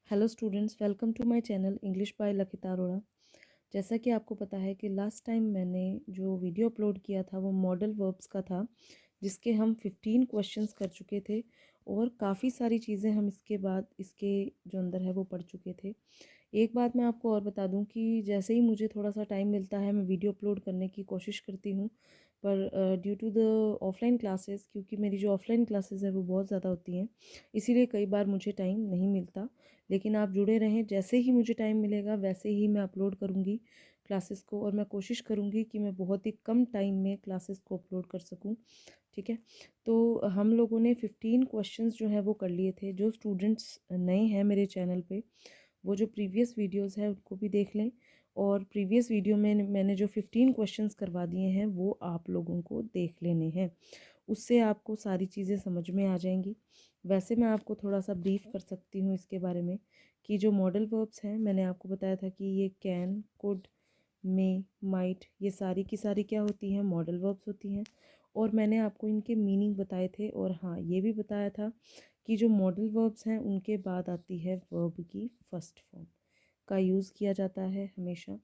Hello students, welcome to my channel English by Lakhita Arora. जैसा कि आपको पता है कि लास्ट टाइम मैंने जो वीडियो अपलोड किया था वो मॉडल वर्ब्स का था, जिसके हम 15 क्वेश्चंस कर चुके थे और काफ़ी सारी चीज़ें हम इसके बाद इसके जो अंदर है वो पढ़ चुके थे। एक बात मैं आपको और बता दूं कि जैसे ही मुझे थोड़ा सा टाइम मिलता है मैं वीडियो अपलोड करने की कोशिश करती हूँ, पर due to the offline classes, क्योंकि मेरी जो ऑफलाइन क्लासेस है वो बहुत ज़्यादा होती हैं, इसीलिए कई बार मुझे टाइम नहीं मिलता। लेकिन आप जुड़े रहें, जैसे ही मुझे टाइम मिलेगा वैसे ही मैं अपलोड करूँगी क्लासेस को, और मैं कोशिश करूँगी कि मैं बहुत ही कम टाइम में क्लासेस को अपलोड कर सकूँ। ठीक है, तो हम लोगों ने 15 क्वेश्चंस जो है वो कर लिए थे। जो स्टूडेंट्स नए हैं मेरे चैनल पे, वो जो प्रीवियस वीडियोस है उनको भी देख लें, और प्रीवियस वीडियो में मैंने जो 15 क्वेश्चंस करवा दिए हैं वो आप लोगों को देख लेने हैं। उससे आपको सारी चीज़ें समझ में आ जाएंगी। वैसे मैं आपको थोड़ा सा ब्रीफ कर सकती हूँ इसके बारे में कि जो मॉडल वर्ब्स हैं, मैंने आपको बताया था कि ये कैन, कुड, मे, माइट, ये सारी की सारी क्या होती हैं, मॉडल वर्ब्स होती हैं। और मैंने आपको इनके मीनिंग बताए थे, और हाँ, ये भी बताया था कि जो मॉडल वर्ब्स हैं उनके बाद आती है वर्ब की फर्स्ट फॉर्म का यूज़ किया जाता है हमेशा।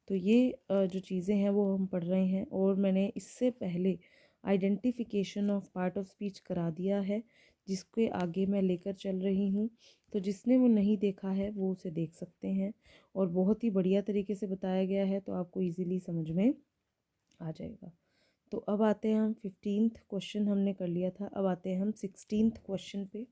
तो ये जो चीज़ें हैं वो हम पढ़ रहे हैं, और मैंने इससे पहले identification of part of speech करा दिया है, जिसके आगे मैं लेकर चल रही हूँ। तो जिसने वो नहीं देखा है वो उसे देख सकते हैं, और बहुत ही बढ़िया तरीके से बताया गया है, तो आपको इजीली समझ में आ जाएगा। तो अब आते हैं हम 15th क्वेश्चन हमने कर लिया था, अब आते हैं हम 16th क्वेश्चन पे।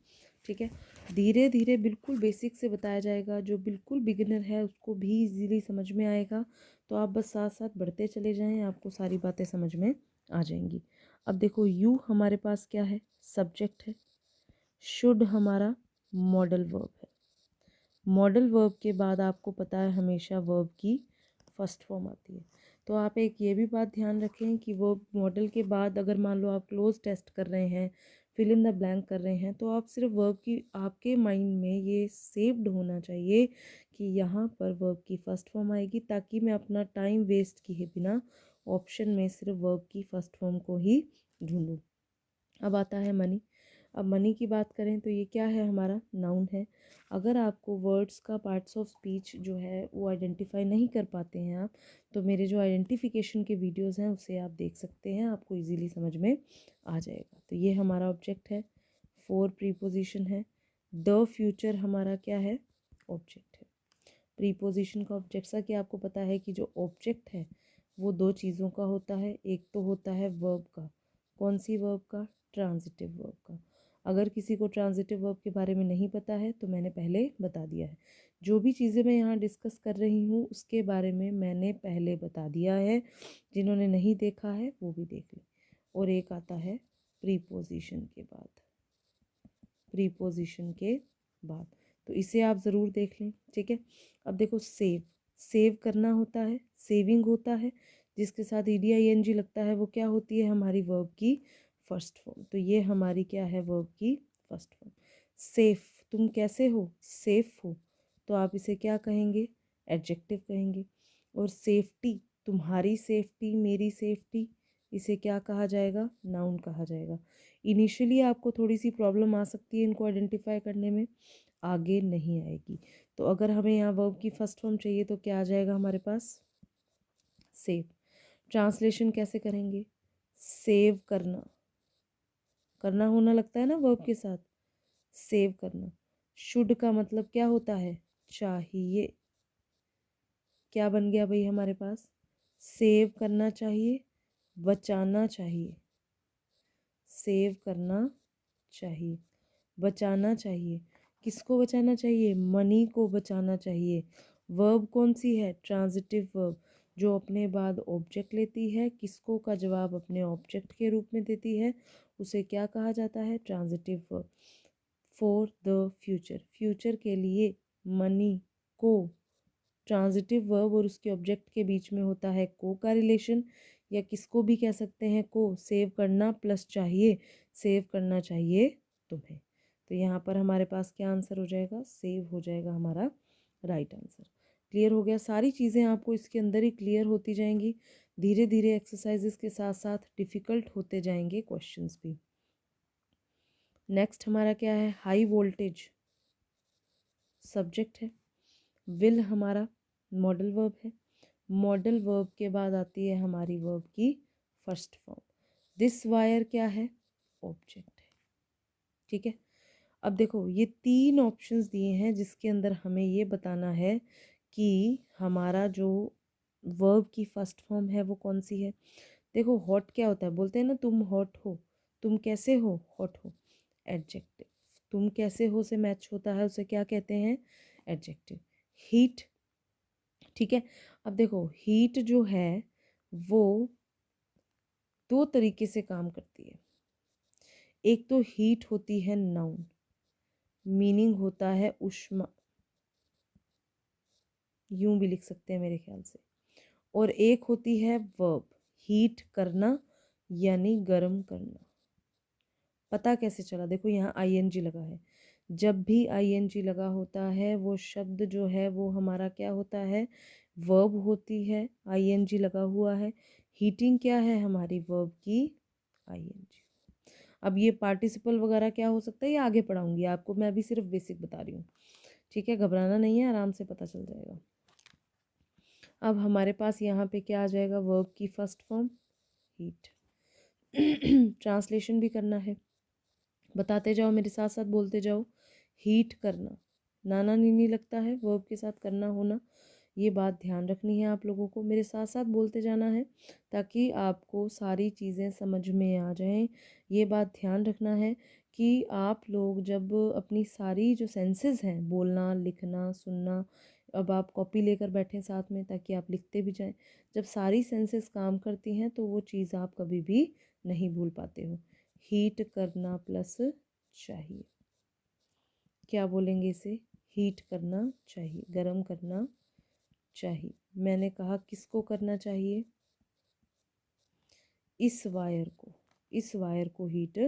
ठीक है, धीरे धीरे बिल्कुल बेसिक से बताया जाएगा, जो बिल्कुल बिगिनर है उसको भी इजीली समझ में आएगा। तो आप बस साथ साथ बढ़ते चले जाएं, आपको सारी बातें समझ में आ जाएंगी। अब देखो, यू हमारे पास क्या है, सब्जेक्ट है। शुड हमारा मॉडल वर्ब है। मॉडल वर्ब के बाद आपको पता है हमेशा वर्ब की फर्स्ट फॉर्म आती है। तो आप एक ये भी बात ध्यान रखें कि वो मॉडल के बाद अगर मान लो आप क्लोज टेस्ट कर रहे हैं, फिल इन द ब्लैंक कर रहे हैं, तो आप सिर्फ वर्ब की, आपके माइंड में ये सेव्ड होना चाहिए कि यहाँ पर वर्ब की फर्स्ट फॉर्म आएगी, ताकि मैं अपना टाइम वेस्ट किए बिना ऑप्शन में सिर्फ वर्ब की फर्स्ट फॉर्म को ही ढूंढूं। अब आता है मनी। अब मनी की बात करें तो ये क्या है, हमारा नाउन है। अगर आपको वर्ड्स का पार्ट्स ऑफ स्पीच जो है वो आइडेंटिफाई नहीं कर पाते हैं आप, तो मेरे जो आइडेंटिफिकेशन के वीडियोस हैं उसे आप देख सकते हैं, आपको इजीली समझ में आ जाएगा। तो ये हमारा ऑब्जेक्ट है, फोर प्रीपोजिशन है। द फ्यूचर हमारा क्या है, ऑब्जेक्ट है। प्रीपोजिशन का ऑब्जेक्ट, सा कि आपको पता है कि जो ऑब्जेक्ट है वो दो चीज़ों का होता है। एक तो होता है वर्ब का, कौन सी वर्ब का, ट्रांजिटिव वर्ब का। अगर किसी को ट्रांजिटिव वर्ब के बारे में नहीं पता है तो मैंने पहले बता दिया है। जो भी चीज़ें मैं यहाँ डिस्कस कर रही हूँ उसके बारे में मैंने पहले बता दिया है, जिन्होंने नहीं देखा है वो भी देख लें। और एक आता है प्रीपोजिशन के बाद, प्रीपोजिशन के बाद, तो इसे आप ज़रूर देख लें। ठीक है, अब देखो, सेव, सेव करना होता है, सेविंग होता है, जिसके साथ EDING लगता है, वो क्या होती है, हमारी वर्ब की फर्स्ट फॉर्म। तो ये हमारी क्या है, वर्ब की फर्स्ट फॉर्म। सेफ, तुम कैसे हो, सेफ हो, तो आप इसे क्या कहेंगे, एडजेक्टिव कहेंगे। और सेफ्टी, तुम्हारी सेफ्टी, मेरी सेफ्टी, इसे क्या कहा जाएगा, नाउन कहा जाएगा। इनिशियली आपको थोड़ी सी प्रॉब्लम आ सकती है इनको आइडेंटिफाई करने में, आगे नहीं आएगी। तो अगर हमें यहाँ वर्ब की फर्स्ट फॉर्म चाहिए तो क्या आ जाएगा हमारे पास, सेव। ट्रांसलेशन कैसे करेंगे, सेव करना, करना होना लगता है ना वर्ब के साथ, सेव करना। शुड का मतलब क्या होता है, चाहिए। क्या बन गया भाई हमारे पास, सेव करना चाहिए, बचाना चाहिए। सेव करना चाहिए, बचाना चाहिए। किसको बचाना चाहिए, मनी को बचाना चाहिए। वर्ब कौन सी है, ट्रांजिटिव वर्ब, जो अपने बाद ऑब्जेक्ट लेती है, किसको का जवाब अपने ऑब्जेक्ट के रूप में देती है, उसे क्या कहा जाता है, transitive verb. For the future, future के लिए मनी को, ट्रांजिटिव वर्ब और उसके ऑब्जेक्ट के बीच में होता है को का रिलेशन, या किसको भी कह सकते हैं को, सेव करना प्लस चाहिए, सेव करना चाहिए तुम्हें। तो यहाँ पर हमारे पास क्या आंसर हो जाएगा, सेव हो जाएगा हमारा राइट आंसर। क्लियर हो गया, सारी चीज़ें आपको इसके अंदर ही क्लियर होती जाएंगी। धीरे धीरे एक्सरसाइजेस के साथ साथ डिफ़िकल्ट होते जाएंगे क्वेश्चंस भी। नेक्स्ट हमारा क्या है, हाई वोल्टेज। सब्जेक्ट है, विल हमारा मॉडल वर्ब है, मॉडल वर्ब के बाद आती है हमारी वर्ब की फर्स्ट फॉर्म, दिस वायर क्या है, ऑब्जेक्ट है। ठीक है, अब देखो ये 3 ऑप्शंस दिए हैं जिसके अंदर हमें ये बताना है कि हमारा जो वर्ब की फर्स्ट फॉर्म है वो कौन सी है। देखो हॉट क्या होता है, बोलते हैं ना तुम हॉट हो, तुम कैसे हो, हॉट हो, एडजेक्टिव। तुम कैसे हो से मैच होता है, उसे क्या कहते हैं, एडजेक्टिव। हीट, ठीक है, अब देखो हीट जो है वो 2 तरीके से काम करती है। एक तो हीट होती है नाउन, मीनिंग होता है उष्मा, यूं भी लिख सकते हैं मेरे ख्याल से। और एक होती है वर्ब, हीट करना यानी गर्म करना। पता कैसे चला, देखो यहाँ आईएनजी लगा है, जब भी आईएनजी लगा होता है वो शब्द जो है वो हमारा क्या होता है, वर्ब होती है, आईएनजी लगा हुआ है। हीटिंग क्या है हमारी वर्ब की आईएनजी। अब ये पार्टिसिपल वगैरह क्या हो सकता है ये आगे पढ़ाऊंगी आपको, मैं अभी सिर्फ बेसिक बता रही हूँ। ठीक है, घबराना नहीं है, आराम से पता चल जाएगा। अब हमारे पास यहाँ पे क्या आ जाएगा, वर्ब की फर्स्ट फॉर्म हीट। ट्रांसलेशन भी करना है, बताते जाओ मेरे साथ साथ बोलते जाओ। हीट करना, नाना नीनी लगता है वर्ब के साथ करना होना, ये बात ध्यान रखनी है आप लोगों को, मेरे साथ साथ बोलते जाना है ताकि आपको सारी चीज़ें समझ में आ जाएं। ये बात ध्यान रखना है कि आप लोग जब अपनी सारी जो सेंसेस हैं, बोलना लिखना सुनना, अब आप कॉपी लेकर बैठें साथ में ताकि आप लिखते भी जाएं। जब सारी सेंसेस काम करती हैं तो वो चीज़ आप कभी भी नहीं भूल पाते हो। हीट करना प्लस चाहिए, क्या बोलेंगे इसे, हीट करना चाहिए, गरम करना चाहिए। मैंने कहा किसको करना चाहिए, इस वायर को, इस वायर को हीट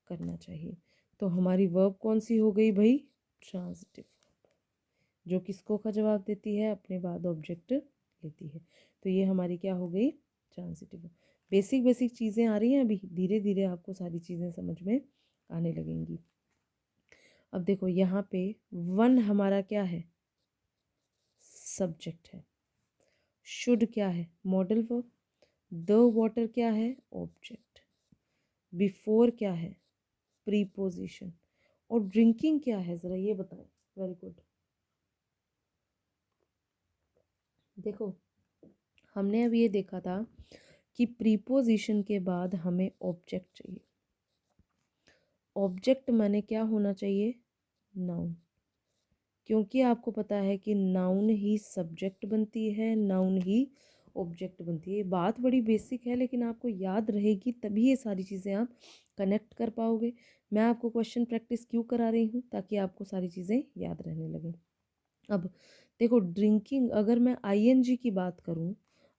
करना चाहिए। तो हमारी वर्ब कौन सी हो गई भाई, ट्रांजिटिव, जो किसको का जवाब देती है, अपने बाद ऑब्जेक्ट लेती है। तो ये हमारी क्या हो गई, ट्रांजिटिव। बेसिक बेसिक चीज़ें आ रही हैं, अभी धीरे धीरे आपको सारी चीज़ें समझ में आने लगेंगी। अब देखो यहाँ पे वन हमारा क्या है, सब्जेक्ट है, शुड क्या है, मॉडल वर्ब, द वाटर क्या है, ऑब्जेक्ट, बिफोर क्या है, प्रीपोजिशन, और ड्रिंकिंग क्या है ज़रा ये बताएं। Very good. देखो हमने अब ये देखा था कि प्रीपोजिशन के बाद हमें ऑब्जेक्ट चाहिए। ऑब्जेक्ट माने क्या होना चाहिए, नाउन, क्योंकि आपको पता है कि नाउन ही सब्जेक्ट बनती है, नाउन ही ऑब्जेक्ट बनती है। ये बात बड़ी बेसिक है लेकिन आपको याद रहेगी तभी ये सारी चीज़ें आप कनेक्ट कर पाओगे। मैं आपको क्वेश्चन प्रैक्टिस क्यों करा रही हूँ, ताकि आपको सारी चीज़ें याद रहने लगें। अब देखो ड्रिंकिंग, अगर मैं आईएनजी की बात करूँ,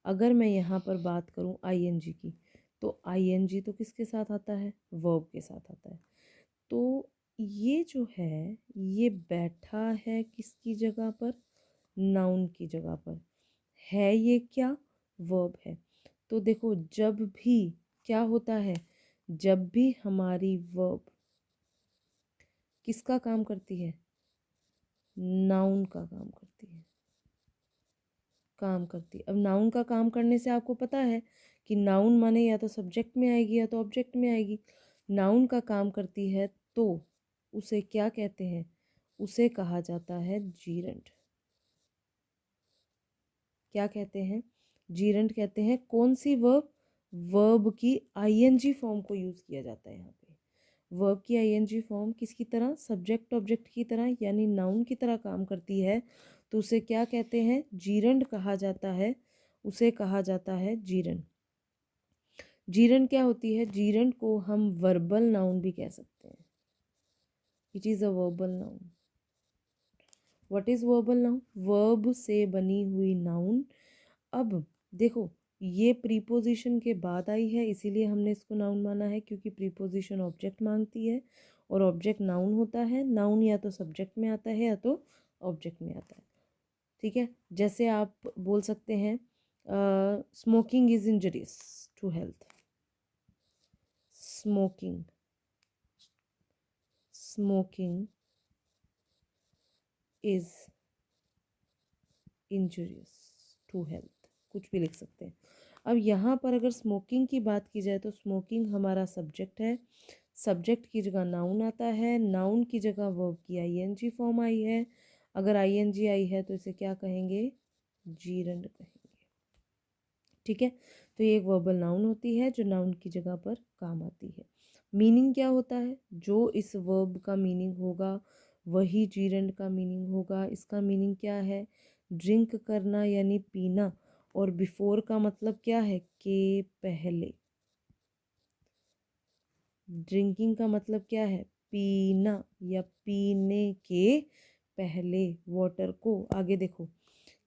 अगर मैं यहाँ पर बात करूँ आईएनजी की, तो आईएनजी तो किसके साथ आता है, वर्ब के साथ आता है। तो ये जो है ये बैठा है किसकी जगह पर, नाउन की जगह पर है, ये क्या, वर्ब है। तो देखो जब भी क्या होता है, जब भी हमारी वर्ब किसका काम करती है, नाउन का काम करती है, काम करती है। अब नाउन का काम करने से आपको पता है कि नाउन माने या तो सब्जेक्ट में आएगी या तो ऑब्जेक्ट में आएगी। नाउन का काम करती है तो उसे क्या कहते हैं, उसे कहा जाता है जीरंड। क्या कहते हैं, जीरंड कहते हैं। कौन सी वर्ब, वर्ब की आईएनजी फॉर्म को यूज़ किया जाता है यहाँ पे। वर्ब की आईएनजी फॉर्म किसकी तरह, सब्जेक्ट ऑब्जेक्ट की तरह यानी नाउन की तरह काम करती है, तो उसे क्या कहते हैं, जीरंड कहा जाता है, उसे कहा जाता है जीरंड। जीरंड क्या होती है, जीरंड को हम वर्बल नाउन भी कह सकते हैं। It is a verbal noun. What is verbal noun, verb से बनी हुई नाउन। अब देखो ये प्रीपोजिशन के बाद आई है इसीलिए हमने इसको नाउन माना है, क्योंकि प्रीपोजिशन ऑब्जेक्ट मांगती है और ऑब्जेक्ट नाउन होता है। नाउन या तो सब्जेक्ट में आता है या तो ऑब्जेक्ट में आता है। ठीक है, जैसे आप बोल सकते हैं smoking is injurious to health, smoking, smoking is injurious to health, कुछ भी लिख सकते हैं। अब यहाँ पर अगर स्मोकिंग की बात की जाए तो स्मोकिंग हमारा सब्जेक्ट है, सब्जेक्ट की जगह नाउन आता है, नाउन की जगह वर्ब की आईएनजी फॉर्म आई है। अगर आईएनजी आई है तो इसे क्या कहेंगे, जीरंड कहेंगे। ठीक है, तो ये एक वर्बल नाउन होती है जो नाउन की जगह पर काम आती है। मीनिंग क्या होता है, जो इस वर्ब का मीनिंग होगा वही जीरंड का मीनिंग होगा। इसका मीनिंग क्या है, ड्रिंक करना यानी पीना, और बिफोर का मतलब क्या है, के पहले। ड्रिंकिंग का मतलब क्या है, पीना या पीने के पहले वाटर को। आगे देखो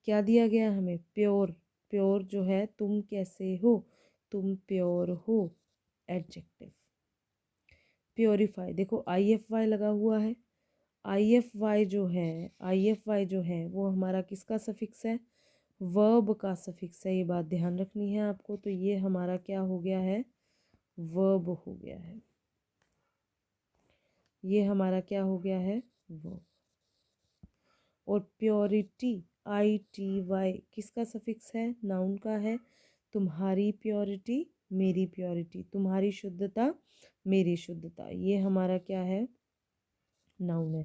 क्या दिया गया हमें, प्योर। प्योर जो है, तुम कैसे हो, तुम प्योर हो, एडजेक्टिव। प्योरीफाई, देखो आई एफ वाई लगा हुआ है। आई एफ वाई जो है, आई एफ वाई जो है वो हमारा किसका सफिक्स है, वर्ब का सफिक्स है। ये बात ध्यान रखनी है आपको। तो ये हमारा क्या हो गया है, वर्ब हो गया है। ये हमारा क्या हो गया है, वर्ब। और प्योरिटी, आई टी वाई किसका सफिक्स है, नाउन का है। तुम्हारी प्योरिटी, मेरी प्योरिटी, तुम्हारी शुद्धता, मेरी शुद्धता, ये हमारा क्या है, नाउन है।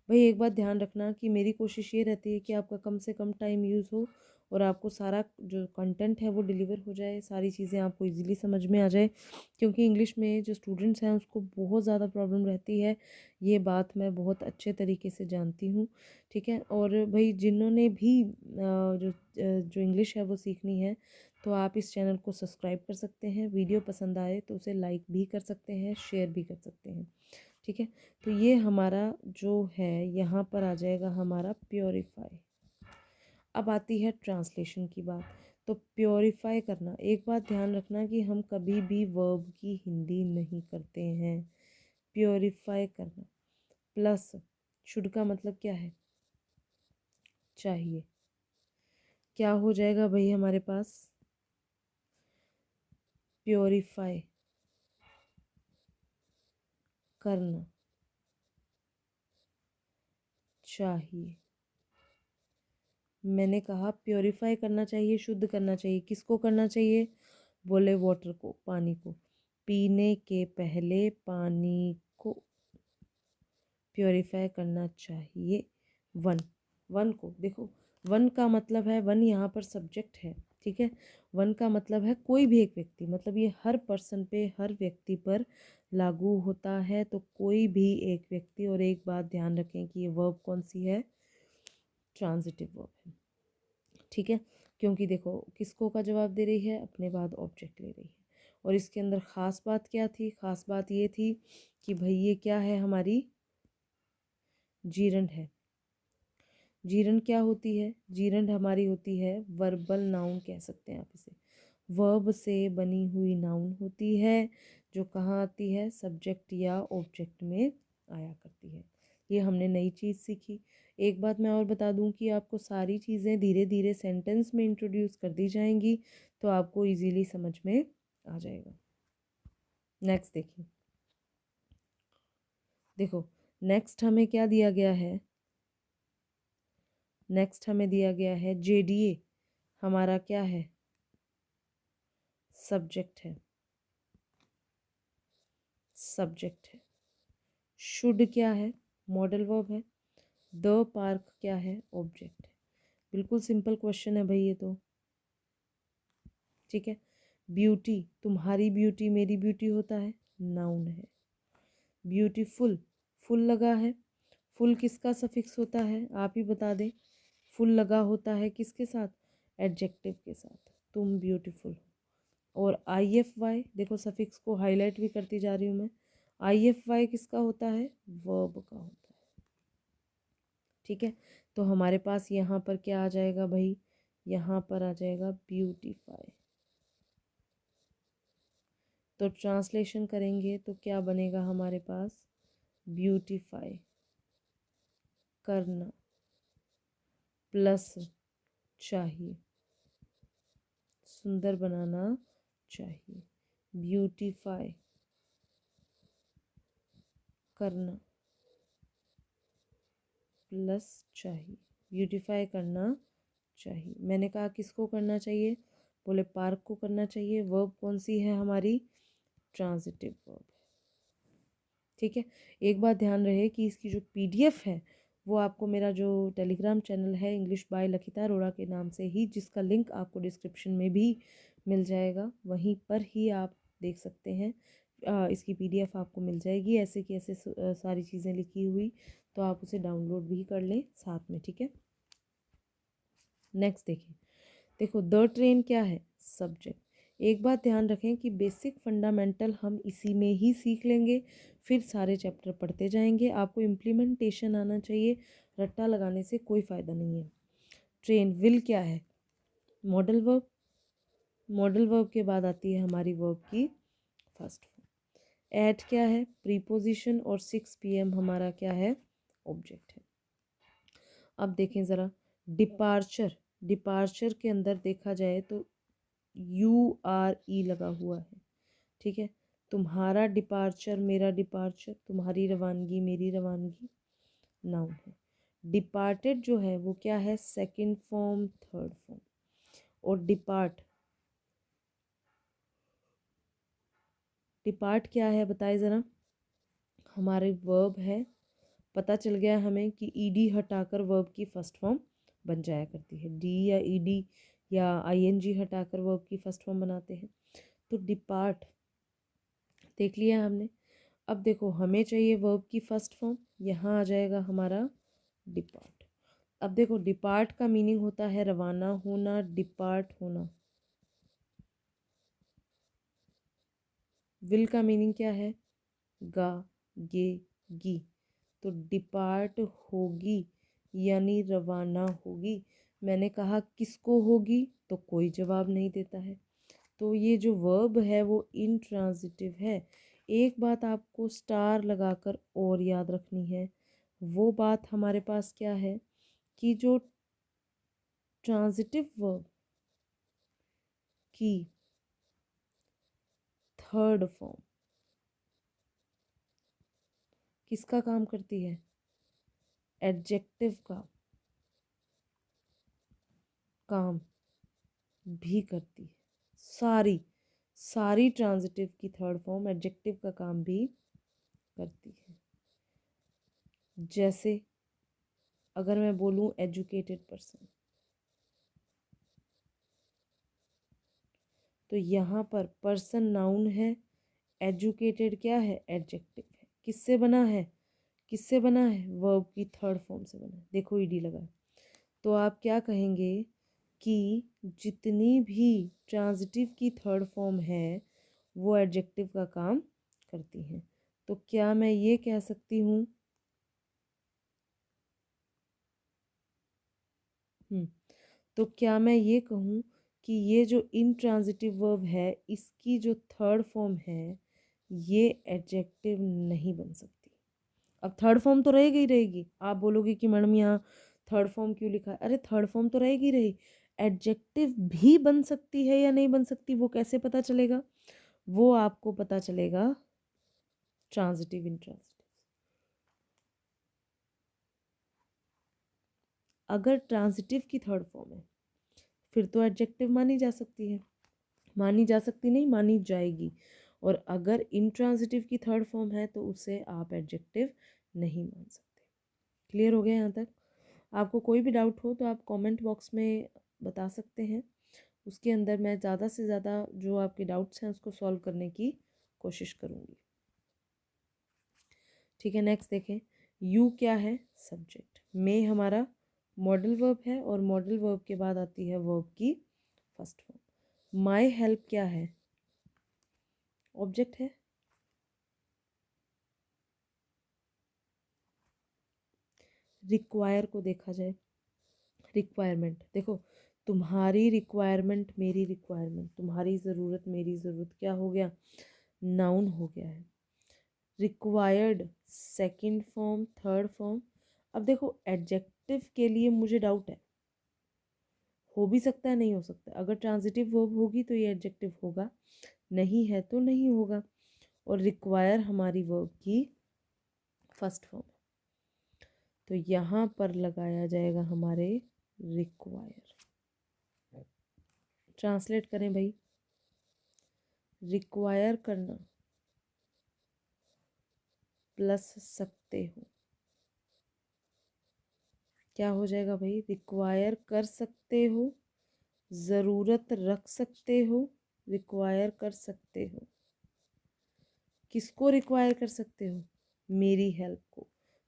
भाई एक बात ध्यान रखना कि मेरी कोशिश ये रहती है कि आपका कम से कम टाइम यूज़ हो और आपको सारा जो कंटेंट है वो डिलीवर हो जाए, सारी चीज़ें आपको इजीली समझ में आ जाए। क्योंकि इंग्लिश में जो स्टूडेंट्स हैं उसको बहुत ज़्यादा प्रॉब्लम रहती है, ये बात मैं बहुत अच्छे तरीके से जानती हूँ। ठीक है, और भाई जिन्होंने भी जो इंग्लिश है वो सीखनी है तो आप इस चैनल को सब्सक्राइब कर सकते हैं। वीडियो पसंद आए तो उसे लाइक भी कर सकते हैं, शेयर भी कर सकते हैं। ठीक है, तो ये हमारा जो है यहाँ पर आ जाएगा हमारा प्योरीफाई। अब आती है ट्रांसलेशन की बात। तो प्योरीफाई करना, एक बात ध्यान रखना कि हम कभी भी वर्ब की हिंदी नहीं करते हैं। प्योरीफाई करना प्लस शुड का मतलब क्या है, चाहिए। क्या हो जाएगा भाई हमारे पास, प्योरीफाई करना चाहिए। मैंने कहा प्योरीफाई करना चाहिए, शुद्ध करना चाहिए। किसको करना चाहिए, बोले वाटर को, पानी को। पीने के पहले पानी को प्योरीफाई करना चाहिए। वन, वन को देखो, वन का मतलब है, वन यहाँ पर सब्जेक्ट है। ठीक है, वन का मतलब है कोई भी एक व्यक्ति, मतलब ये हर पर्सन पे, हर व्यक्ति पर लागू होता है। तो कोई भी एक व्यक्ति, और एक बात ध्यान रखें कि ये वर्ब कौन सी है, ट्रांजिटिव वर्ब है। ठीक है, क्योंकि देखो किसको का जवाब दे रही है, अपने बाद ऑब्जेक्ट ले रही है। और इसके अंदर ख़ास बात क्या थी, ख़ास बात ये थी कि भाई ये क्या है, हमारी जीरंड है। जीरंड क्या होती है, जीरंड हमारी होती है वर्बल नाउन, कह सकते हैं आप इसे। वर्ब से बनी हुई नाउन होती है जो कहाँ आती है, सब्जेक्ट या ऑब्जेक्ट में आया करती है। ये हमने नई चीज़ सीखी। एक बात मैं और बता दूं कि आपको सारी चीज़ें धीरे धीरे सेंटेंस में इंट्रोड्यूस कर दी जाएंगी तो आपको इजीली समझ में आ जाएगा। नेक्स्ट देखिए, देखो नेक्स्ट हमें क्या दिया गया है, नेक्स्ट हमें दिया गया है जेडीए, हमारा क्या है, सब्जेक्ट है, सब्जेक्ट है। शुड क्या है, मॉडल वर्ब है। द पार्क क्या है, ऑब्जेक्ट है। बिल्कुल सिंपल क्वेश्चन है भाई ये तो। ठीक है, ब्यूटी, तुम्हारी ब्यूटी मेरी ब्यूटी होता है, नाउन है। ब्यूटीफुल, फुल लगा है, फुल किसका सफिक्स होता है, आप ही बता दें। फुल लगा होता है किसके साथ, एडजेक्टिव के साथ, तुम ब्यूटीफुल हो। और आई एफ वाई, देखो सफिक्स को हाईलाइट भी करती जा रही हूँ मैं। आई एफ वाई किसका होता है, वर्ब का होता है। ठीक है, तो हमारे पास यहाँ पर क्या आ जाएगा भाई, यहाँ पर आ जाएगा ब्यूटीफाई। तो ट्रांसलेशन करेंगे तो क्या बनेगा हमारे पास, ब्यूटीफाई करना प्लस चाहिए, सुंदर बनाना चाहिए। ब्यूटीफाई करना प्लस चाहिए, ब्यूटीफाई करना चाहिए। मैंने कहा किसको करना चाहिए, बोले पार्क को करना चाहिए। वर्ब कौन सी है हमारी, ट्रांजिटिव वर्ब। ठीक है, एक बात ध्यान रहे कि इसकी जो पीडीएफ है वो आपको मेरा जो टेलीग्राम चैनल है इंग्लिश बाय लखिता अरोड़ा के नाम से ही, जिसका लिंक आपको डिस्क्रिप्शन में भी मिल जाएगा, वहीं पर ही आप देख सकते हैं। इसकी पीडीएफ आपको मिल जाएगी ऐसे की ऐसे सारी चीज़ें लिखी हुई, तो आप उसे डाउनलोड भी कर लें साथ में। ठीक है, नेक्स्ट देखिए, देखो द ट्रेन क्या है, सब्जेक्ट। एक बात ध्यान रखें कि बेसिक फंडामेंटल हम इसी में ही सीख लेंगे, फिर सारे चैप्टर पढ़ते जाएंगे। आपको इम्प्लीमेंटेशन आना चाहिए, रट्टा लगाने से कोई फ़ायदा नहीं है। ट्रेन, विल क्या है, मॉडल वर्ब। मॉडल वर्ब के बाद आती है हमारी वर्ब की फर्स्ट फॉर्म। एट क्या है, प्रीपोजिशन, और 6 PM हमारा क्या है, ऑब्जेक्ट है। अब देखें ज़रा, डिपार्चर। डिपार्चर के अंदर देखा जाए तो URE लगा हुआ है। ठीक है, तुम्हारा डिपार्चर, मेरा डिपार्चर, तुम्हारी रवानगी, मेरी रवानगी, नाउन है। डिपार्टेड जो है वो क्या है, सेकंड फॉर्म, थर्ड फॉर्म। और डिपार्ट, डिपार्ट क्या है बताए ज़रा, हमारे वर्ब है। पता चल गया हमें कि ईडी हटाकर वर्ब की फर्स्ट फॉर्म बन जाया करती है। डी या ईडी या ING हटाकर वर्ब की फर्स्ट फॉर्म बनाते हैं। तो डिपार्ट देख लिया हमने। अब देखो हमें चाहिए वर्ब की फर्स्ट फॉर्म, यहाँ आ जाएगा हमारा डिपार्ट। अब देखो डिपार्ट का मीनिंग होता है रवाना होना, डिपार्ट होना। विल का मीनिंग क्या है, गा, गे, गी। तो डिपार्ट होगी यानी रवाना होगी। मैंने कहा किसको होगी, तो कोई जवाब नहीं देता है। तो ये जो वर्ब है वो इंट्रांजिटिव है। एक बात आपको स्टार लगाकर और याद रखनी है, वो बात हमारे पास क्या है कि जो ट्रांजिटिव वर्ब की थर्ड फॉर्म किसका काम करती है, एडजेक्टिव का काम भी करती है। सारी सारी ट्रांजिटिव की थर्ड फॉर्म एडजेक्टिव का काम भी करती है। जैसे अगर मैं बोलूं एजुकेटेड पर्सन, तो यहाँ पर पर्सन नाउन है, एजुकेटेड क्या है, एडजेक्टिव है। किससे बना है, किससे बना है, वर्ब की थर्ड फॉर्म से बना है। देखो ईडी लगा। तो आप क्या कहेंगे कि जितनी भी ट्रांजिटिव की थर्ड फॉर्म है वो एडजेक्टिव का काम करती हैं। तो क्या मैं ये कह सकती हूँ, तो क्या मैं ये कहूँ कि ये जो इनट्रांजिटिव वर्ब है इसकी जो थर्ड फॉर्म है ये एडजेक्टिव नहीं बन सकती। अब थर्ड फॉर्म तो रहेगी ही रहेगी। आप बोलोगे कि मैडम यहाँ थर्ड फॉर्म क्यों लिखा है, अरे थर्ड फॉर्म तो रहेगी रही, एडजेक्टिव भी बन सकती है या नहीं बन सकती वो कैसे पता चलेगा, वो आपको पता चलेगा ट्रांजिटिव इंट्रांजिटिव। अगर ट्रांजिटिव की थर्ड फॉर्म है फिर तो एडजेक्टिव मानी जा सकती है, मानी जा सकती नहीं, मानी जाएगी। और अगर इंट्रांजिटिव की थर्ड फॉर्म है तो उसे आप एडजेक्टिव नहीं मान सकते। क्लियर हो गया यहाँ तक। आपको कोई भी डाउट हो तो आप कमेंट बॉक्स में बता सकते हैं, उसके अंदर मैं ज़्यादा से ज़्यादा जो आपके डाउट्स हैं उसको सॉल्व करने की कोशिश करूँगी। ठीक है, नेक्स्ट देखें, यू क्या है, सब्जेक्ट। मे हमारा मॉडल वर्ब है और मॉडल वर्ब के बाद आती है वर्ब की फर्स्ट फॉर्म। माय हेल्प क्या है, ऑब्जेक्ट है। रिक्वायर को देखा जाए, रिक्वायरमेंट देखो, तुम्हारी रिक्वायरमेंट मेरी रिक्वायरमेंट, तुम्हारी ज़रूरत मेरी ज़रूरत, क्या हो गया, नाउन हो गया है। Required second form, third form. अब देखो एडजेक्टिव के लिए मुझे डाउट है, हो भी सकता है नहीं हो सकता। अगर ट्रांजिटिव वर्ब होगी तो ये एडजेक्टिव होगा, नहीं है तो नहीं होगा। और रिक्वायर हमारी वर्ब की फर्स्ट फॉर्म। तो यहाँ पर लगाया जाएगा हमारे रिक्वायर। ट्रांसलेट करें भाई, रिक्वायर करना प्लस सकते हो, क्या हो जाएगा भाई? रिक्वायर कर सकते हो, ज़रूरत रख सकते हो, रिक्वायर कर सकते हो। किसको रिक्वायर कर सकते हो? मेरी हेल्प को।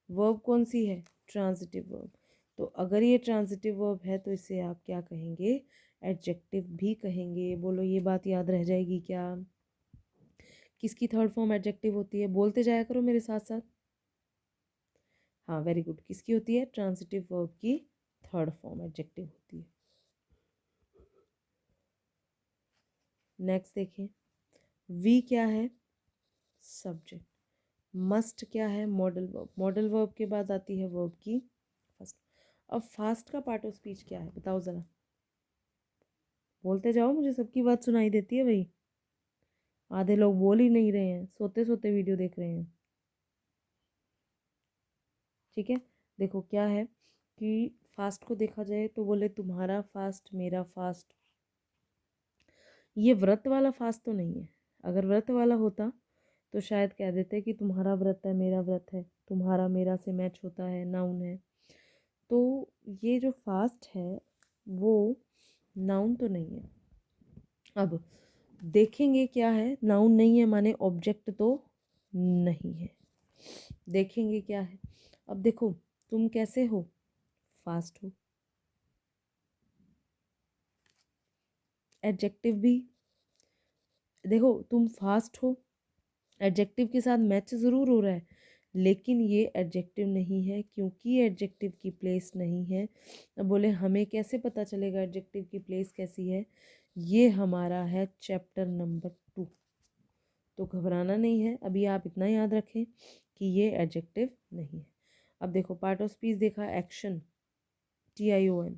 वर्ब कौन सी है? Transitive verb. तो अगर ये ट्रांजिटिव वर्ब है तो इसे आप क्या कहेंगे? एडजेक्टिव भी कहेंगे। बोलो ये बात याद रह जाएगी क्या? किसकी थर्ड फॉर्म एडजेक्टिव होती है? बोलते जाया करो मेरे साथ साथ। हाँ वेरी गुड। किसकी होती है? ट्रांजिटिव वर्ब की थर्ड फॉर्म एडजेक्टिव होती है। नेक्स्ट देखें, वी क्या है? सब्जेक्ट। मस्ट क्या है? Modal verb. मॉडल वर्ब के बाद आती है वर्ब की फर्स्ट। अब फास्ट का पार्ट ऑफ स्पीच क्या है बताओ ज़रा, बोलते जाओ, मुझे सबकी बात सुनाई देती है भाई। आधे लोग बोल ही नहीं रहे हैं, सोते सोते वीडियो देख रहे हैं। ठीक है, देखो क्या है कि फास्ट को देखा जाए तो बोले तुम्हारा फास्ट मेरा फास्ट। ये व्रत वाला फास्ट तो नहीं है। अगर व्रत वाला होता तो शायद कह देते कि तुम्हारा व्रत है मेरा व्रत है, तुम्हारा मेरा से मैच होता है, नाउन है। तो ये जो फास्ट है वो नाउन तो नहीं है। अब देखेंगे क्या है, नाउन नहीं है माने ऑब्जेक्ट तो नहीं है। देखेंगे क्या है। अब देखो तुम कैसे हो? फास्ट हो। एडजेक्टिव भी देखो, तुम फास्ट हो एडजेक्टिव के साथ मैच ज़रूर हो रहा है, लेकिन ये एडजेक्टिव नहीं है क्योंकि एडजेक्टिव की प्लेस नहीं है। अब बोले हमें कैसे पता चलेगा एडजेक्टिव की प्लेस कैसी है? ये हमारा है चैप्टर नंबर 2। तो घबराना नहीं है, अभी आप इतना याद रखें कि ये एडजेक्टिव नहीं है। अब देखो पार्ट ऑफ स्पीच देखा, एक्शन TION।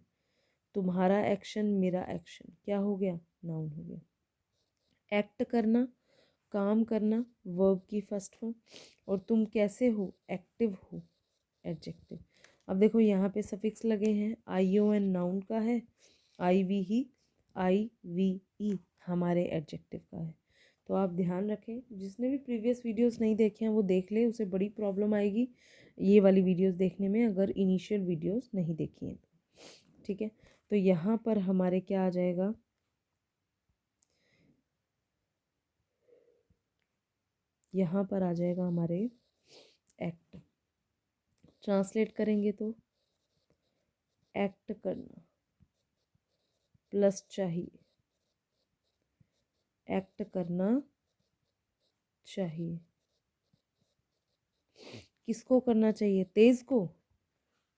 तुम्हारा एक्शन मेरा एक्शन क्या हो गया? नाउन हो गया। एक्ट करना, काम करना, वर्ब की फर्स्ट फॉर्म। और तुम कैसे हो? एक्टिव हो, एडजेक्टिव। अब देखो यहाँ पे सफिक्स लगे हैं, ION नाउन का है, IVE हमारे एडजेक्टिव का है। तो आप ध्यान रखें, जिसने भी प्रीवियस वीडियोस नहीं देखे हैं वो देख ले, उसे बड़ी प्रॉब्लम आएगी ये वाली वीडियोस देखने में अगर इनिशियल वीडियोस नहीं देखी हैं तो। ठीक है, तो यहाँ पर हमारे क्या आ जाएगा? यहाँ पर आ जाएगा हमारे एक्ट। ट्रांसलेट करेंगे तो एक्ट करना प्लस चाहिए, एक्ट करना चाहिए। किसको करना चाहिए? तेज को?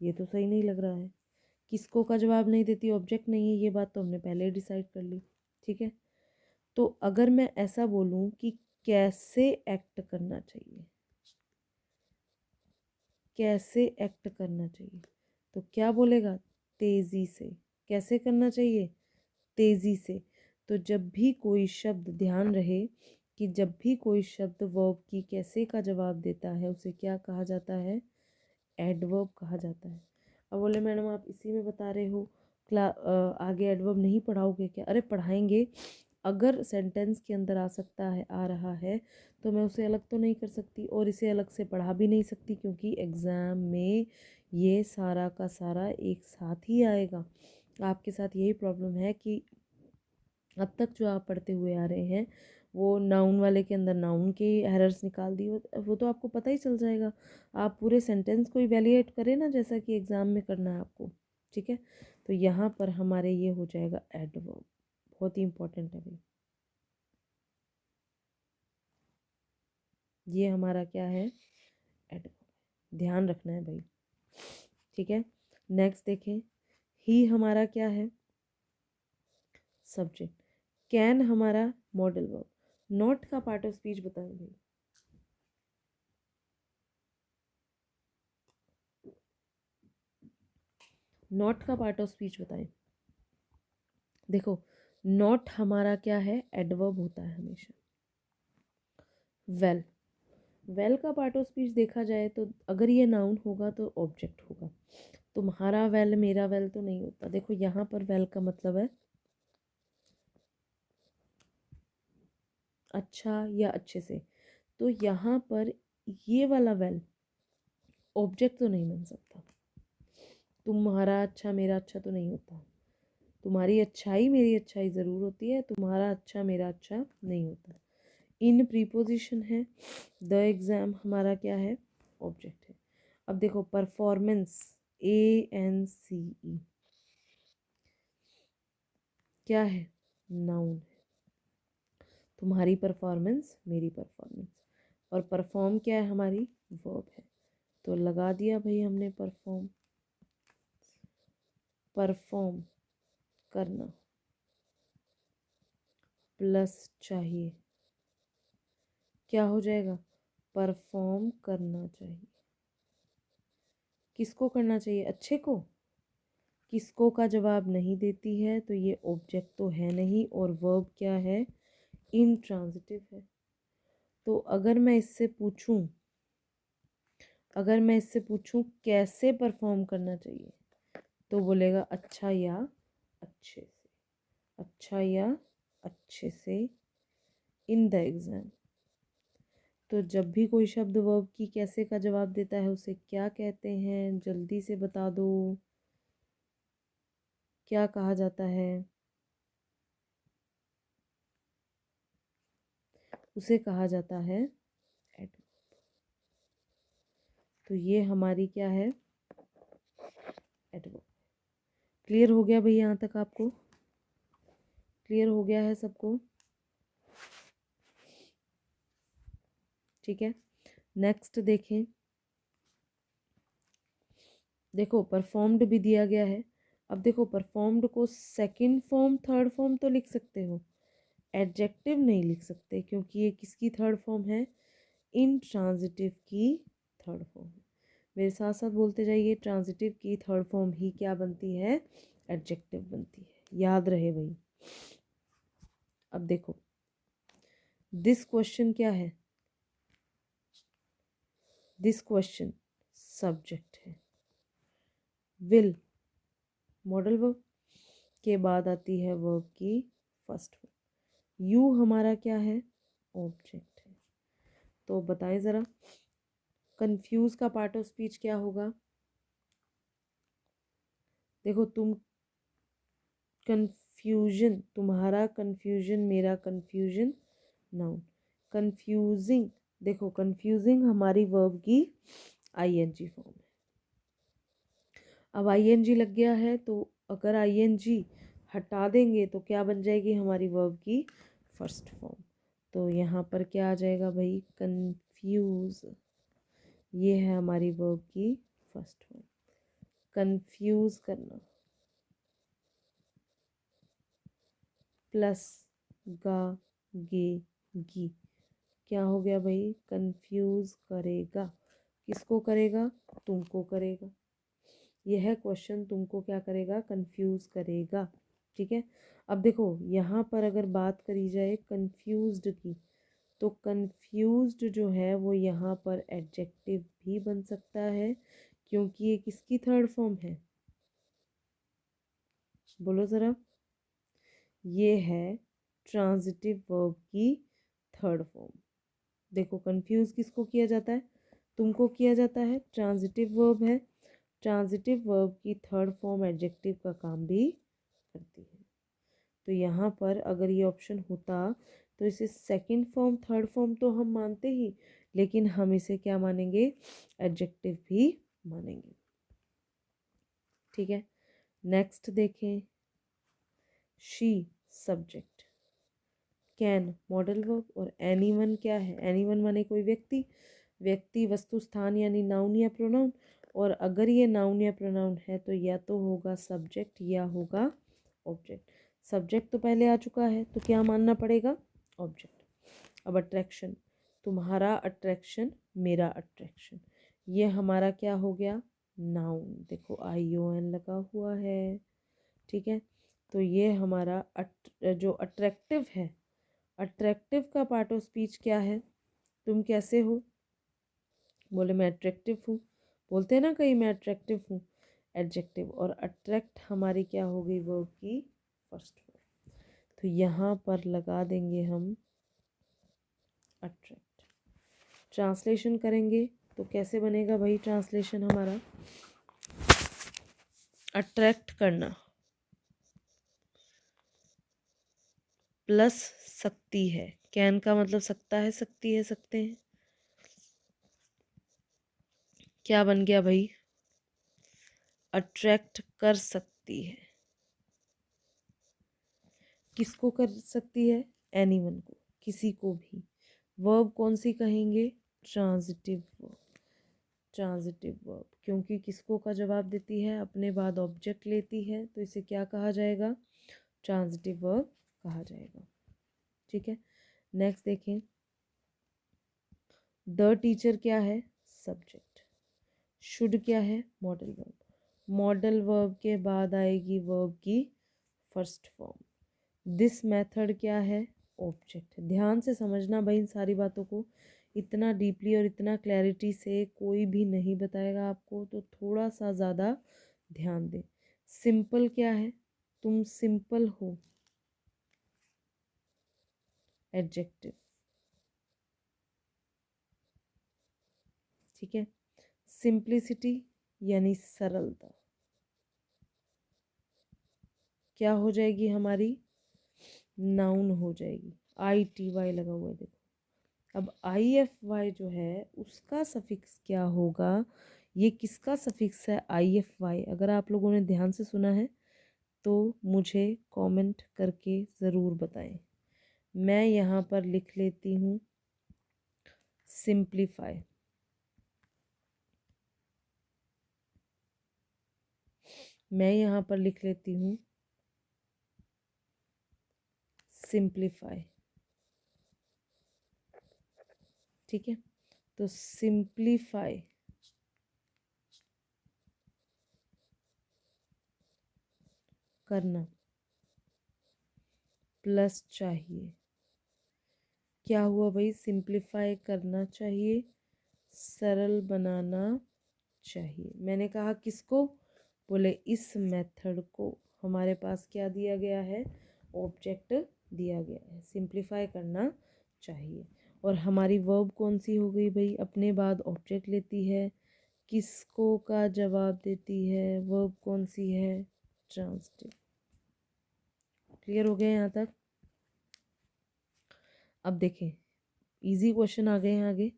ये तो सही नहीं लग रहा है। किसको का जवाब नहीं देती, ऑब्जेक्ट नहीं है, ये बात तो हमने पहले ही डिसाइड कर ली। ठीक है, तो अगर मैं ऐसा बोलूं कि कैसे एक्ट करना चाहिए, कैसे एक्ट करना चाहिए, तो क्या बोलेगा? तेजी से। कैसे करना चाहिए? तेजी से। तो जब भी कोई शब्द, ध्यान रहे कि जब भी कोई शब्द वर्ब की कैसे का जवाब देता है उसे क्या कहा जाता है? एडवर्ब कहा जाता है। अब बोले मैडम आप इसी में बता रहे हो, आगे एडवर्ब नहीं पढ़ाओगे क्या? अरे पढ़ाएंगे, अगर सेंटेंस के अंदर आ सकता है, आ रहा है, तो मैं उसे अलग तो नहीं कर सकती और इसे अलग से पढ़ा भी नहीं सकती क्योंकि एग्ज़ाम में ये सारा का सारा एक साथ ही आएगा। आपके साथ यही प्रॉब्लम है कि अब तक जो आप पढ़ते हुए आ रहे हैं वो नाउन वाले के अंदर नाउन के एरर्स निकाल दिए, वो तो आपको पता ही चल जाएगा। आप पूरे सेंटेंस को इवैल्यूएट करें ना, जैसा कि एग्ज़ाम में करना है आपको। ठीक है, तो यहाँ पर हमारे ये हो जाएगा एडवर्ब। बहुत ही इंपॉर्टेंट है भाई, ये हमारा क्या है? एडवर्ब। ध्यान रखना है भाई। ठीक है, नेक्स्ट देखें, ही हमारा क्या है? सब्जेक्ट। कैन हमारा मॉडल वर्ब। नॉट का पार्ट ऑफ स्पीच बताएं भाई। नॉट का पार्ट ऑफ स्पीच बताएं। देखो नॉट हमारा क्या है? एडवर्ब होता है हमेशा। वेल वेल का पार्ट ऑफ स्पीच देखा जाए तो अगर ये नाउन होगा तो ऑब्जेक्ट होगा। तुम्हारा वेल मेरा वेल तो नहीं होता। देखो यहाँ पर वेल का मतलब है अच्छा या अच्छे से, तो यहाँ पर ये वाला वेल ऑब्जेक्ट तो नहीं बन सकता। तुम्हारा अच्छा मेरा अच्छा तो नहीं होता। तुम्हारी अच्छाई मेरी अच्छाई ज़रूर होती है, तुम्हारा अच्छा मेरा अच्छा नहीं होता। इन प्रीपोजिशन है, द एग्ज़ाम हमारा क्या है, ऑब्जेक्ट है। अब देखो परफॉर्मेंस, ANCE क्या है, नाउन है। तुम्हारी परफॉर्मेंस मेरी परफॉर्मेंस, और परफॉर्म क्या है हमारी, वर्ब है। तो लगा दिया भाई हमने परफॉर्म, परफॉर्म करना प्लस चाहिए, क्या हो जाएगा, परफॉर्म करना चाहिए। किसको करना चाहिए, अच्छे को। किसको का जवाब नहीं देती है तो ये ऑब्जेक्ट तो है नहीं, और वर्ब क्या है, इंट्रांजिटिव है। तो अगर मैं इससे पूछूं कैसे परफॉर्म करना चाहिए, तो बोलेगा अच्छा या अच्छे से, अच्छा या अच्छे से इन द एग्ज़ाम। तो जब भी कोई शब्द वर्ब की कैसे का जवाब देता है उसे क्या कहते हैं, जल्दी से बता दो, क्या कहा जाता है, उसे कहा जाता है एडवर्ब। तो ये हमारी क्या है, एडवर्ब। क्लियर हो गया भाई, यहाँ तक आपको क्लियर हो गया है सबको, ठीक है। नेक्स्ट देखें, देखो परफॉर्म्ड भी दिया गया है। अब देखो परफॉर्म्ड को सेकंड फॉर्म थर्ड फॉर्म तो लिख सकते हो, एडजेक्टिव नहीं लिख सकते, क्योंकि ये किसकी थर्ड फॉर्म है, इंट्रांजिटिव की थर्ड फॉर्म है। मेरे साथ साथ बोलते जाइए, ट्रांजिटिव की थर्ड फॉर्म ही क्या बनती है, एडजेक्टिव बनती है, याद रहे भाई। अब देखो दिस क्वेश्चन क्या है, दिस क्वेश्चन सब्जेक्ट है, विल मॉडल वर्ब के बाद आती है वर्ब की फर्स्ट फॉर्म, यू हमारा क्या है, ऑब्जेक्ट है। तो बताएं ज़रा कंफ्यूज का पार्ट ऑफ स्पीच क्या होगा। देखो तुम कंफ्यूजन, तुम्हारा कंफ्यूजन मेरा कंफ्यूजन, नाउन। कंफ्यूजिंग, देखो कंफ्यूजिंग हमारी वर्ब की आईएनजी फॉर्म है। अब आईएनजी लग गया है तो अगर आईएनजी हटा देंगे तो क्या बन जाएगी हमारी वर्ब की फर्स्ट फॉर्म। तो यहाँ पर क्या आ जाएगा भाई, कंफ्यूज, ये है हमारी वर्ब की फर्स्ट फॉर्म, कंफ्यूज करना प्लस गा गे गी, क्या हो गया भाई, कंफ्यूज करेगा। किसको करेगा, तुमको करेगा। यह क्वेश्चन तुमको क्या करेगा, कंफ्यूज करेगा, ठीक है। अब देखो यहाँ पर अगर बात करी जाए कंफ्यूज्ड की, तो कंफ्यूज्ड जो है वो यहाँ पर एडजेक्टिव भी बन सकता है, क्योंकि ये किसकी थर्ड फॉर्म है, बोलो ज़रा, ये है ट्रांजिटिव वर्ब की थर्ड फॉर्म। देखो कंफ्यूज किसको किया जाता है, तुमको किया जाता है, ट्रांजिटिव वर्ब है, ट्रांजिटिव वर्ब की थर्ड फॉर्म एडजेक्टिव का काम भी करती है। तो यहाँ पर अगर ये ऑप्शन होता तो इसे सेकंड फॉर्म थर्ड फॉर्म तो हम मानते ही, लेकिन हम इसे क्या मानेंगे, एडजेक्टिव भी मानेंगे, ठीक है। नेक्स्ट देखें, she subject, can modal verb, और एनीवन क्या है, एनीवन माने कोई व्यक्ति, व्यक्ति वस्तु स्थान यानी नाउन या प्रोनाउन। और अगर ये नाउन या प्रोनाउन है तो या तो होगा सब्जेक्ट या होगा ऑब्जेक्ट। सब्जेक्ट तो पहले आ चुका है तो क्या मानना पड़ेगा, ऑब्जेक्ट। अब अट्रैक्शन, तुम्हारा अट्रैक्शन मेरा अट्रैक्शन, ये हमारा क्या हो गया, नाउन। देखो ION लगा हुआ है, ठीक है। तो ये हमारा जो अट्रैक्टिव है, अट्रैक्टिव का पार्ट ऑफ स्पीच क्या है, तुम कैसे हो, बोले मैं अट्रैक्टिव हूँ, बोलते हैं ना कहीं मैं अट्रैक्टिव हूँ, एडजेक्टिव। और अट्रैक्ट हमारी क्या हो गई वर्ब की फर्स्ट फॉर्म। तो यहाँ पर लगा देंगे हम अट्रैक्ट। ट्रांसलेशन करेंगे तो कैसे बनेगा भाई ट्रांसलेशन हमारा, अट्रैक्ट करना प्लस सकती है, कैन का मतलब सकता है, सकती है, सकते हैं, क्या बन गया भाई, अट्रैक्ट कर सकती है। किसको कर सकती है, एनीवन को, किसी को भी। वर्ब कौन सी कहेंगे, ट्रांजिटिव वर्ब। ट्रांजिटिव वर्ब क्योंकि किसको का जवाब देती है, अपने बाद ऑब्जेक्ट लेती है, तो इसे क्या कहा जाएगा, ट्रांजिटिव वर्ब कहा जाएगा। ठीक है, नेक्स्ट देखें, द टीचर क्या है, सब्जेक्ट। शुड क्या है, मॉडल वर्ब। मॉडल वर्ब के बाद आएगी वर्ब की फर्स्ट फॉर्म। दिस मेथड क्या है, ऑब्जेक्ट। ध्यान से समझना भाई इन सारी बातों को, इतना डीपली और इतना क्लैरिटी से कोई भी नहीं बताएगा आपको, तो थोड़ा सा ज़्यादा ध्यान दें। सिंपल क्या है, तुम सिंपल हो, एडजेक्टिव। ठीक है, सिंप्लिसिटी यानी सरलता क्या हो जाएगी हमारी, नाउन हो जाएगी। ITY लगा हुआ है देखो। अब IFY जो है उसका सफिक्स क्या होगा, ये किसका सफिक्स है IFY, अगर आप लोगों ने ध्यान से सुना है तो मुझे कमेंट करके ज़रूर बताएं। मैं यहाँ पर लिख लेती हूँ सिंप्लीफाई। मैं यहाँ पर लिख लेती हूँ सिंप्लीफाई। ठीक है, तो सिंप्लीफाई करना प्लस चाहिए, क्या हुआ भाई, सिंप्लीफाई करना चाहिए, सरल बनाना चाहिए। मैंने कहा किसको, बोले इस मेथड को। हमारे पास क्या दिया गया है, ऑब्जेक्ट दिया गया है, सिंप्लीफाई करना चाहिए। और हमारी वर्ब कौन सी हो गई भाई, अपने बाद ऑब्जेक्ट लेती है, किसको का जवाब देती है, वर्ब कौन सी है, ट्रांजिटिव। क्लियर हो गया यहाँ तक। अब देखें, इजी क्वेश्चन आ गए हैं आगे।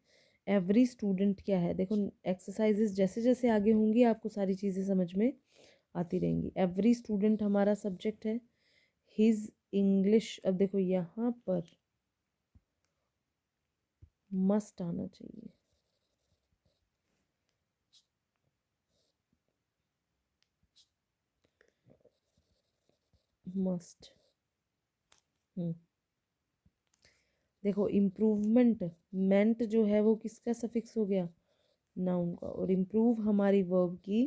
एवरी स्टूडेंट क्या है, देखो एक्सरसाइजेस जैसे जैसे आगे होंगी आपको सारी चीज़ें समझ में आती रहेंगी। एवरी स्टूडेंट हमारा सब्जेक्ट है, हिज इंग्लिश। अब देखो यहाँ पर मस्ट आना चाहिए, मस्ट। देखो इम्प्रूवमेंट, मेंट जो है वो किसका सफिक्स हो गया, नाउन का। और इम्प्रूव हमारी वर्ब की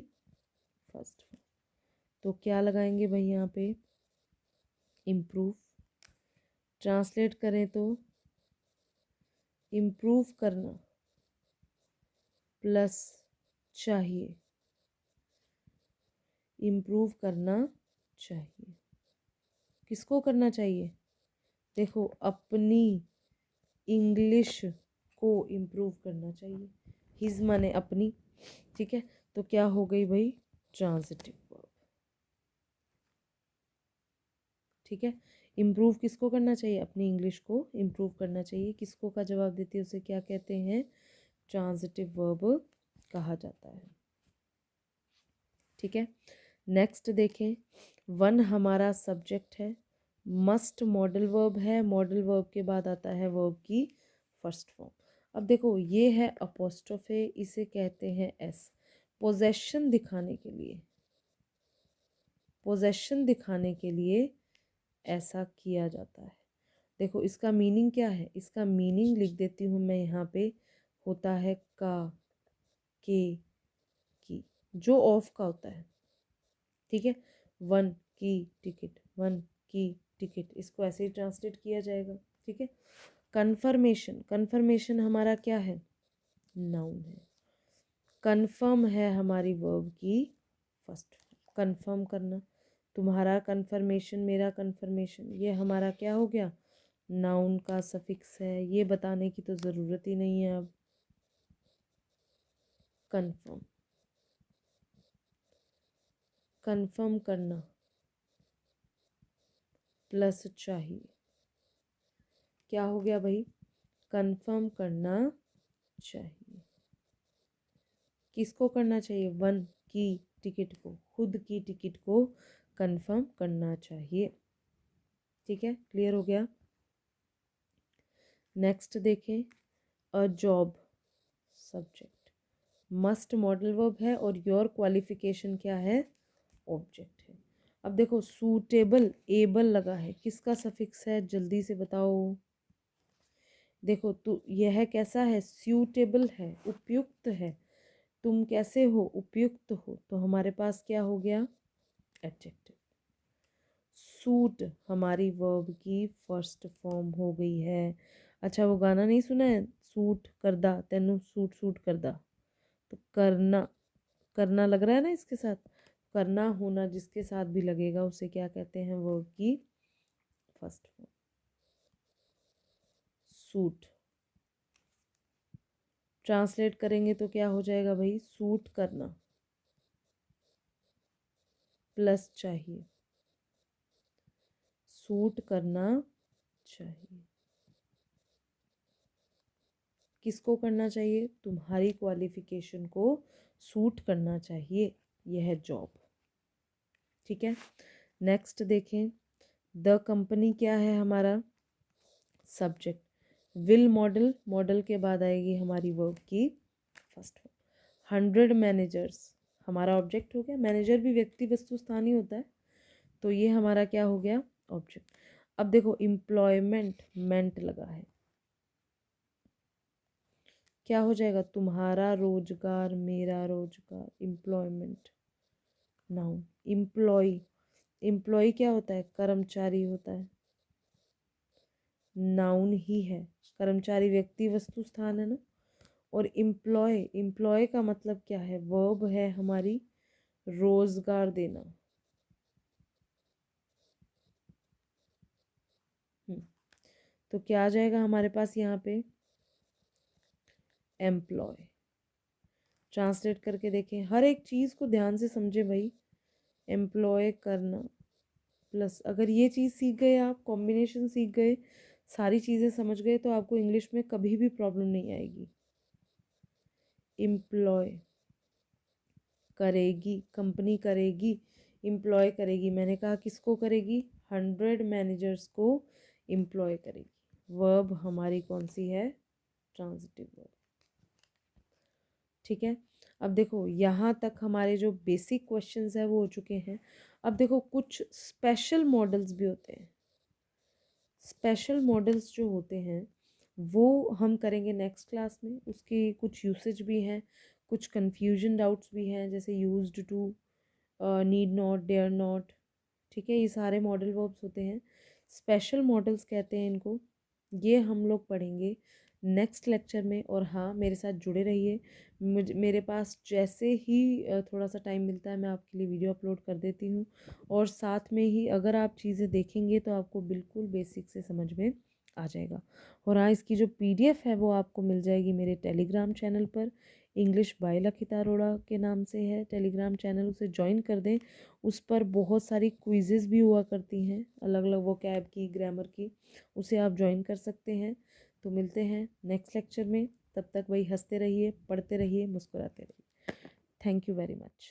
फर्स्ट। तो क्या लगाएंगे भाई यहाँ पे, इम्प्रूव। ट्रांसलेट करें तो इम्प्रूव करना प्लस चाहिए, इम्प्रूव करना चाहिए। किसको करना चाहिए, देखो अपनी इंग्लिश को इम्प्रूव करना चाहिए, हिज माने अपनी। ठीक है, तो क्या हो गई भाई, ट्रांजिटिव वर्ब। ठीक है, इम्प्रूव किसको करना चाहिए, अपनी इंग्लिश को इम्प्रूव करना चाहिए, किसको का जवाब देती है उसे क्या कहते हैं, ट्रांजिटिव वर्ब कहा जाता है। ठीक है, नेक्स्ट देखें, वन हमारा सब्जेक्ट है, मस्ट मॉडल वर्ब है, मॉडल वर्ब के बाद आता है वर्ब की फर्स्ट फॉर्म। अब देखो ये है अपोस्ट्रोफे, इसे कहते हैं एस। पोजेशन दिखाने के लिए, पोजेशन दिखाने के लिए ऐसा किया जाता है। देखो इसका मीनिंग क्या है, इसका मीनिंग लिख देती हूँ मैं यहाँ पे, होता है का, के, की, जो ऑफ का होता है। ठीक है, वन की टिकट, वन की टिकट, इसको ऐसे ही ट्रांसलेट किया जाएगा। ठीक है, कन्फर्मेशन, कन्फर्मेशन हमारा क्या है, नाउन है। कन्फर्म है हमारी वर्ब की फर्स्ट फॉर्म। कन्फर्म करना, तुम्हारा कन्फर्मेशन मेरा कन्फर्मेशन, ये हमारा क्या हो गया, नाउन का सफिक्स है, ये बताने की तो ज़रूरत ही नहीं है अब। कन्फर्म, कन्फर्म करना प्लस चाहिए, क्या हो गया भाई, कन्फर्म करना चाहिए। किसको करना चाहिए, वन की टिकट को, खुद की टिकट को कंफर्म करना चाहिए। ठीक है, क्लियर हो गया। नेक्स्ट देखें, a job subject, must modal verb है और योर क्वालिफिकेशन क्या है, ऑब्जेक्ट है। अब देखो सूटेबल एबल लगा है, किसका सफिक्स है, जल्दी से बताओ। देखो तो यह कैसा है, सूटेबल है, उपयुक्त है। तुम कैसे हो, उपयुक्त हो, तो हमारे पास क्या हो गया, एडजेक्टिव। सूट हमारी वर्ब की फर्स्ट फॉर्म हो गई है। अच्छा वो गाना नहीं सुना है, सूट करदा तेनू सूट सूट करदा, तो करना, करना लग रहा है ना इसके साथ, करना होना जिसके साथ भी लगेगा उसे क्या कहते हैं, वर्ब की फर्स्ट फॉर्म, सूट। ट्रांसलेट करेंगे तो क्या हो जाएगा भाई, सूट करना प्लस चाहिए, सूट करना चाहिए। किसको करना चाहिए, तुम्हारी क्वालिफिकेशन को सूट करना चाहिए, यह जॉब। ठीक है, नेक्स्ट देखें, द कंपनी क्या है हमारा, सब्जेक्ट। विल मॉडल, मॉडल के बाद आएगी हमारी वर्ब की फर्स्ट फॉर्म। 100 मैनेजर्स हमारा ऑब्जेक्ट हो गया, मैनेजर भी व्यक्ति वस्तु स्थान ही होता है, तो ये हमारा क्या हो गया, ऑब्जेक्ट। अब देखो एम्प्लॉयमेंट मेंट लगा है, क्या हो जाएगा, तुम्हारा रोजगार मेरा रोजगार, एम्प्लॉयमेंट नाउन। एम्प्लॉय, एम्प्लॉय क्या होता है, कर्मचारी होता है, नाउन ही है, कर्मचारी व्यक्ति वस्तु स्थान है ना। और एम्प्लॉय, एम्प्लॉय का मतलब क्या है, वर्ब है हमारी रोजगार देना। तो क्या आ जाएगा हमारे पास यहाँ पे, एम्प्लॉय। ट्रांसलेट करके देखें, हर एक चीज़ को ध्यान से समझे भाई, एम्प्लॉय करना प्लस, अगर ये चीज़ सीख गए आप, कॉम्बिनेशन सीख गए, सारी चीज़ें समझ गए, तो आपको इंग्लिश में कभी भी प्रॉब्लम नहीं आएगी। एम्प्लॉय करेगी, कंपनी करेगी, एम्प्लॉय करेगी, मैंने कहा किसको करेगी, 100 मैनेजर्स को एम्प्लॉय करेगी। वर्ब हमारी कौन सी है, ट्रांजिटिव वर्ब। ठीक है, अब देखो यहाँ तक हमारे जो बेसिक क्वेश्चंस है वो हो चुके हैं। अब देखो कुछ स्पेशल मॉडल्स भी होते हैं, स्पेशल मॉडल्स जो होते हैं वो हम करेंगे नेक्स्ट क्लास में, उसकी कुछ यूसेज भी हैं, कुछ कन्फ्यूजन डाउट्स भी हैं, जैसे used to, need not, dare not. ठीक है, ये सारे मॉडल वर्ब्स होते हैं, स्पेशल मॉडल्स कहते हैं इनको, ये हम लोग पढ़ेंगे नेक्स्ट लेक्चर में। और हाँ मेरे साथ जुड़े रहिए, मेरे पास जैसे ही थोड़ा सा टाइम मिलता है मैं आपके लिए वीडियो अपलोड कर देती हूँ, और साथ में ही अगर आप चीज़ें देखेंगे तो आपको बिल्कुल बेसिक से समझ में आ जाएगा। और हाँ इसकी जो PDF है वो आपको मिल जाएगी मेरे टेलीग्राम चैनल पर, इंग्लिश बाय लखिता अरोड़ा के नाम से है टेलीग्राम चैनल, उसे ज्वाइन कर दें। उस पर बहुत सारी क्विज़ेस भी हुआ करती हैं, अलग अलग वोकैब की, ग्रामर की, उसे आप ज्वाइन कर सकते हैं। तो मिलते हैं नेक्स्ट लेक्चर में, तब तक वही हंसते रहिए, पढ़ते रहिए, मुस्कुराते रहिए। Thank you very much.